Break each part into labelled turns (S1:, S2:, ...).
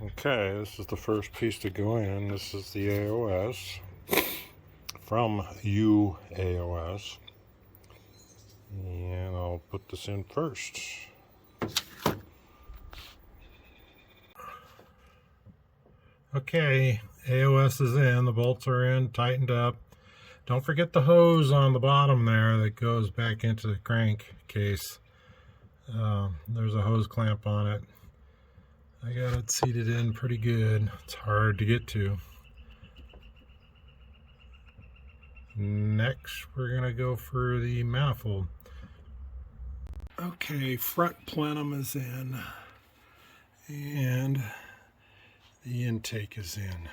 S1: Okay, this is the first piece to go in. This is the AOS from UAOS. And I'll put this in first. Okay, AOS is in, the bolts are in, tightened up. Don't forget the hose on the bottom there that goes back into the crankcase. There's a hose clamp on it. I got it seated in pretty good. It's hard to get to. Next, we're going to go for the manifold. Okay, front plenum is in, and the intake is in.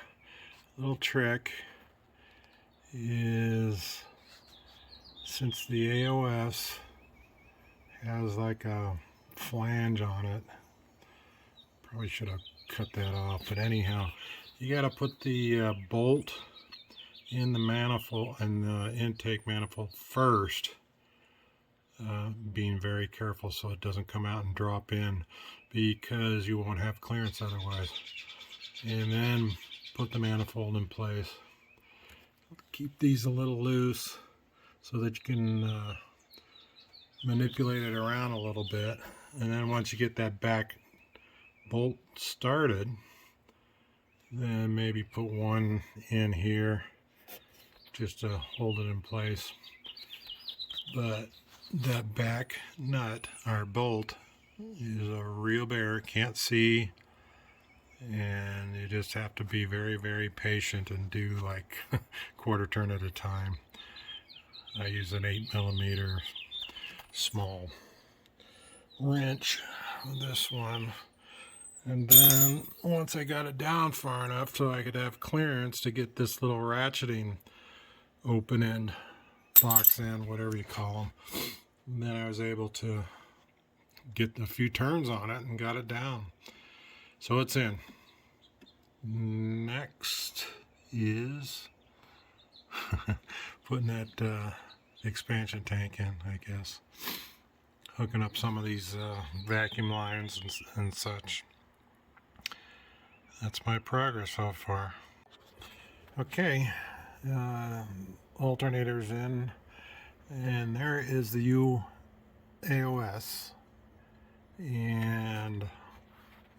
S1: Little trick is, since the AOS has like a flange on it, probably should have cut that off, but anyhow, you got to put the bolt in the manifold and the intake manifold first, being very careful so it doesn't come out and drop in, because you won't have clearance otherwise. And then put the manifold in place. Keep these a little loose so that you can manipulate it around a little bit. And then once you get that back bolt started, then maybe put one in here just to hold it in place. But that back nut or bolt is a real bear, can't see, and you just have to be very, very patient and do like quarter turn at a time. I use an 8mm small wrench on this one, and then once I got it down far enough so I could have clearance to get this little ratcheting open end, box end, whatever you call them, then I was able to get a few turns on it and got it down. So it's in. Next is putting that expansion tank in, I guess. Hooking up some of these vacuum lines and such. That's my progress so far. Okay, alternators in, and there is the UAOS, and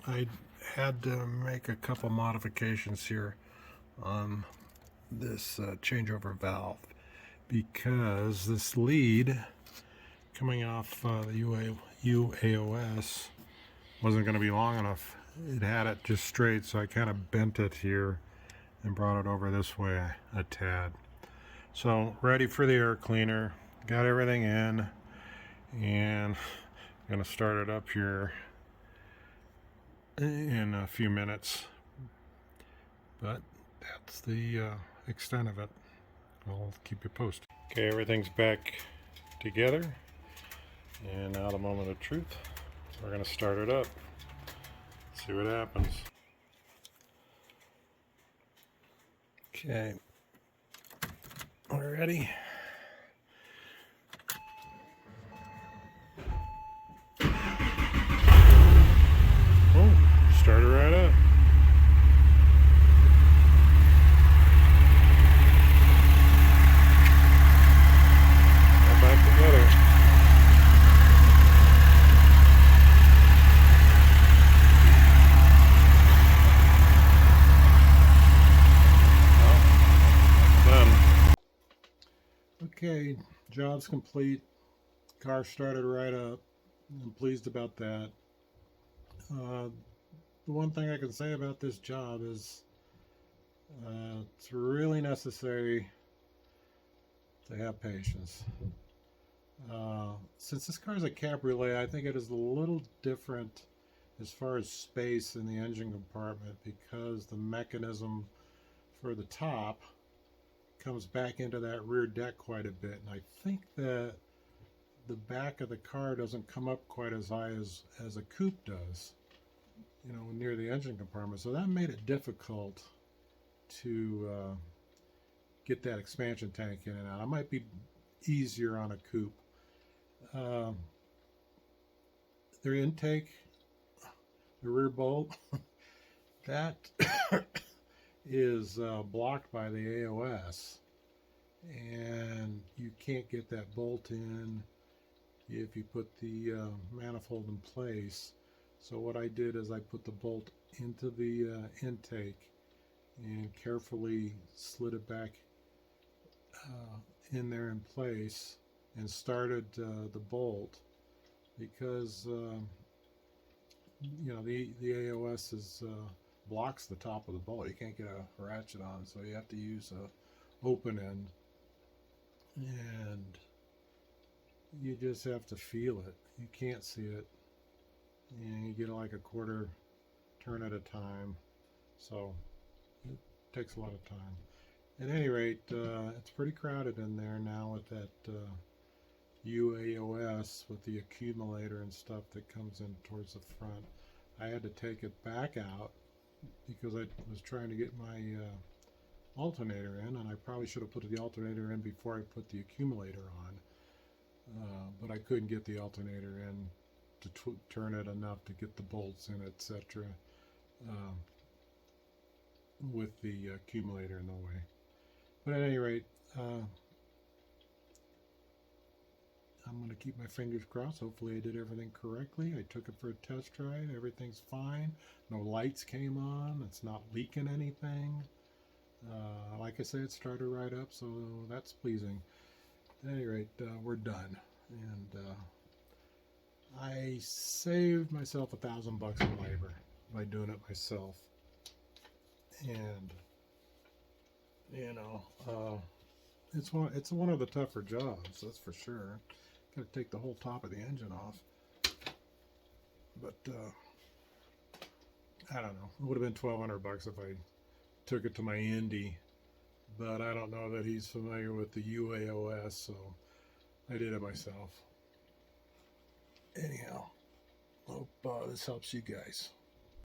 S1: I had to make a couple modifications here on this changeover valve, because this lead coming off the UAOS wasn't going to be long enough. It had it just straight, so I kind of bent it here and brought it over this way a tad. So ready for the air cleaner, got everything in, and I'm going to start it up here in a few minutes, but that's the extent of it. I'll keep you posted. Okay, everything's back together, and now the moment of truth. We're going to start it up, see what happens. Okay, we're ready. Oh, started right up. All back together. Okay, job's complete. Car started right up. I'm pleased about that. The one thing I can say about this job is it's really necessary to have patience. Since this car is a cabriolet, I think it is a little different as far as space in the engine compartment, because the mechanism for the top comes back into that rear deck quite a bit, and I think that the back of the car doesn't come up quite as high as a coupe does, you know, near the engine compartment. So that made it difficult to get that expansion tank in and out. It might be easier on a coupe. Their intake, the rear bolt, That is blocked by the AOS, and you can't get that bolt in if you put the manifold in place. So what I did is I put the bolt into the intake and carefully slid it back in there in place and started the bolt, because you know, the AOS is blocks the top of the bolt. You can't get a ratchet on, so you have to use a open end, and you just have to feel it. You can't see it, and you get like a quarter turn at a time, so it takes a lot of time. At any rate, it's pretty crowded in there now with that UAOS with the accumulator and stuff that comes in towards the front. I had to take it back out because I was trying to get my alternator in, and I probably should have put the alternator in before I put the accumulator on, but I couldn't get the alternator in to turn it enough to get the bolts in, etc., with the accumulator in the way. But at any rate, I'm going to keep my fingers crossed. Hopefully I did everything correctly. I took it for a test ride. Everything's fine. No lights came on. It's not leaking anything. Like I said, it started right up, so that's pleasing. At any rate, we're done. And I saved myself $1,000 in labor by doing it myself. And, you know, it's one of the tougher jobs, that's for sure. Got to take the whole top of the engine off. But I don't know. It would have been $1,200 if I took it to my Indy, but I don't know that he's familiar with the UAOS, so I did it myself. Anyhow, hope this helps you guys.